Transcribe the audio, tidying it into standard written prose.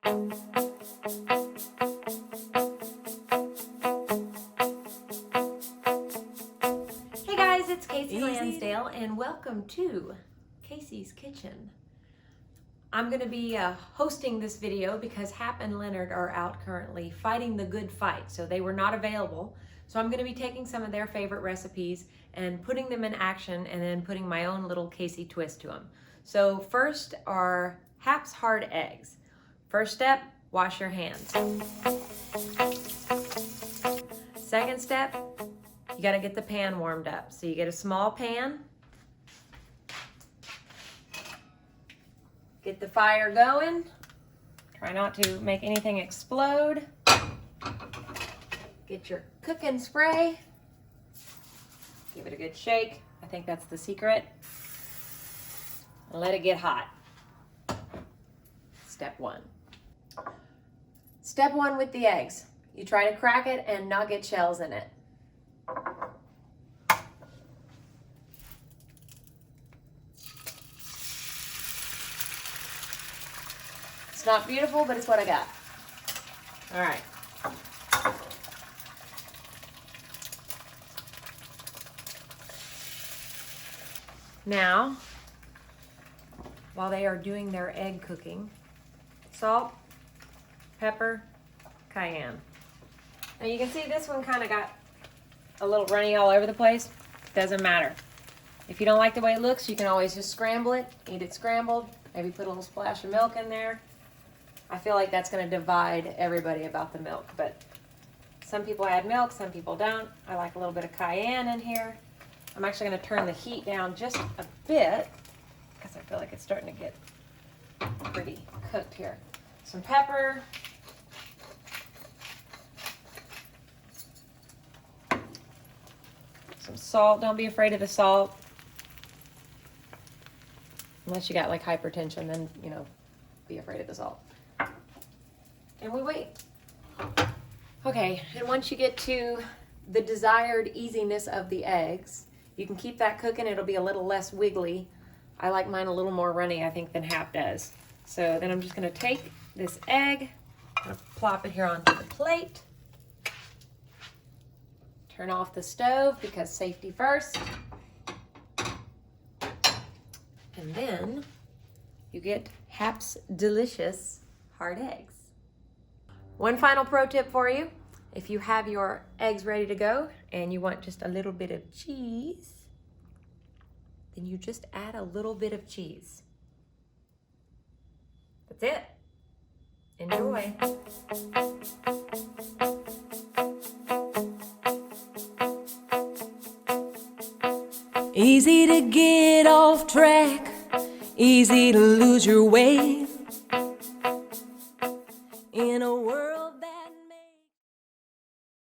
Hey guys, it's Kasey Lansdale and welcome to Kasey's Kitchen. I'm going to be hosting this video because Hap and Leonard are out currently fighting the good fight, so they were not available. So I'm going to be taking some of their favorite recipes and putting them in action and then putting my own little Kasey twist to them. So first are Hap's hard eggs. First step, wash your hands. Second step, you got to get the pan warmed up. So you get a small pan, get the fire going. Try not to make anything explode. Get your cooking spray. Give it a good shake. I think that's the secret. And let it get hot. Step one. Step one with the eggs. You try to crack it and not get shells in it. It's not beautiful, but it's what I got. All right. Now, while they are doing their egg cooking, salt, pepper, cayenne. Now you can see this one kind of got a little runny all over the place. Doesn't matter. If you don't like the way it looks, you can always just scramble it, eat it scrambled, maybe put a little splash of milk in there. I feel like that's going to divide everybody about the milk, but some people add milk, some people don't. I like a little bit of cayenne in here. I'm actually going to turn the heat down just a bit because I feel like it's starting to get pretty cooked here. Some pepper. Some salt. Don't be afraid of the salt. Unless you got like hypertension, then, you know, be afraid of the salt. And we wait. Okay, and once you get to the desired easiness of the eggs, you can keep that cooking. It'll be a little less wiggly. I like mine a little more runny, I think, than Hap does. So then I'm just going to take this egg, I'm going to plop it here onto the plate. Turn off the stove because safety first. And then you get Hap's delicious hard eggs. One final pro tip for you. If you have your eggs ready to go and you want just a little bit of cheese, then you just add a little bit of cheese. That's it. Enjoy. Easy to get off track, easy to lose your way.